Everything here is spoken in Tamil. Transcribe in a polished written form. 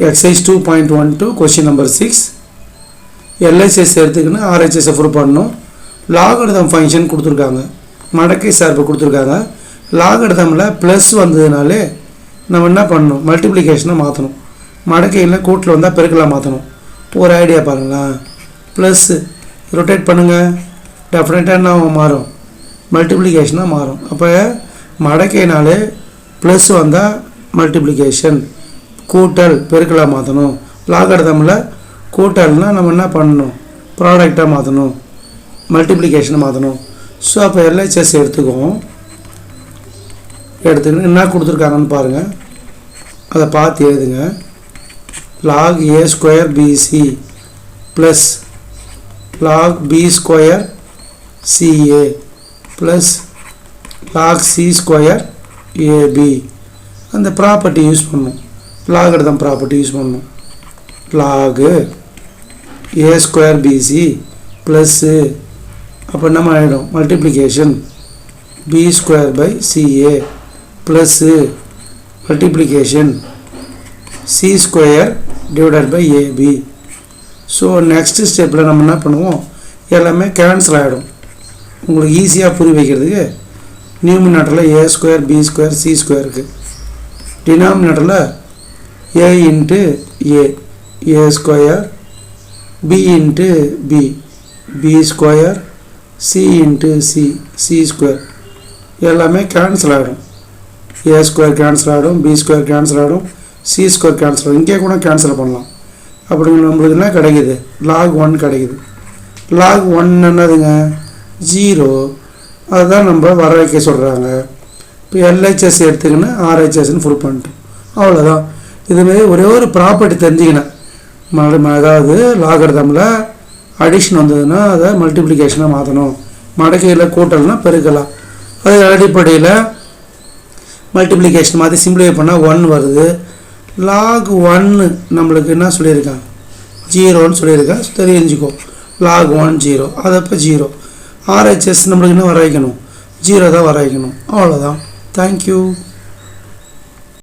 exercise 2.12 question number 6 LHS எடுத்துக்கின்னு RHS prove பண்ணணும் லாகரிதம் ஃபங்க்ஷன் கொடுத்துருக்காங்க மடக்கை சார்பு கொடுத்துருக்காங்க லாகரிதமில் ப்ளஸ் வந்ததுனாலே நம்ம என்ன பண்ணணும் மல்டிப்ளிகேஷனை மாற்றணும் மடக்கையில் கூட்டில் வந்தால் பெருக்கலாக மாற்றணும் ஒரு ஐடியா பாருங்களேன் ப்ளஸ்ஸு ரொட்டேட் பண்ணுங்கள் டெஃபினட்டாக என்ன மாறும் மல்டிப்ளிகேஷனாக மாறும் அப்போ மடக்கைனாலே ப்ளஸ் வந்தால் மல்டிப்ளிகேஷன் கூட்டல் பெருக்கலாக மாற்றணும் லாகரிதமில் கூட்டல்னால் நம்ம என்ன பண்ணணும் ப்ராடக்டாக மாற்றணும் மல்டிப்ளிகேஷனை மாற்றணும் ஸோ அப்போ LHS எடுத்துக்குவோம் என்ன கொடுத்துருக்காங்கன்னு பாருங்கள் அதை பார்த்து எழுதுங்க log a square bc plus log b square ca plus log c square ab அந்த ப்ராப்பர்ட்டி யூஸ் பண்ணணும் லாகரிதம் ப்ராப்பர்ட்டி யூஸ் பண்ணணும் log a square bc plus அப்போ என்ன ஆகிடும் multiplication b square by ca plus multiplication c square divided by ab so next ஸ்டெப்பில் நம்ம என்ன பண்ணுவோம் எல்லாமே கேன்சல் ஆகிடும் உங்களுக்கு ஈஸியாக புரிய வைக்கிறதுக்கு நியூமினேட்டரில் a square b square c square இருக்குது டினாமினேட்டரில் a into a square b into b square c into c square எல்லாமே கேன்சல் ஆகிடும் a square கேன்சல் ஆகிடும் b square கேன்சல் ஆகிடும் c square கேன்சல் ஆகிடும் இங்கே கூட கேன்சல் பண்ணலாம் அப்படி நம்மளுக்கு என்ன கிடைக்குது log 1 கிடைக்குது log 1 என்னதுங்க 0 அதுதான் நம்ம வர வைக்க சொல்கிறாங்க இப்போ LHS எடுத்துக்கின்னு RHSன்னு ப்ரூவ் பண்ணிட்டோம் அவ்வளோதான் இதுமாரி ஒரே ஒரு ப்ராப்பர்ட்டி தெரிஞ்சுக்கினேன் அதாவது லாகரிதமில் அடிஷன் வந்ததுன்னா அதை மல்டிப்ளிகேஷனாக மாற்றணும் மடக்கையில் கூட்டல்னா பெருக்கலாம் அது அடிப்படையில் மல்டிப்ளிகேஷன் மாற்றி சிம்பிளிஃபை பண்ணால் 1 வருது log 1 நம்மளுக்கு என்ன சொல்லியிருக்கான் 0ன்னு சொல்லியிருக்கேன் தெரிஞ்சுக்கோ log 1 0 அது அப்போ 0 RHS நம்மளுக்கு என்ன வர வைக்கணும் 0 தான் வர வைக்கணும் அவ்வளோதான் தேங்க்யூ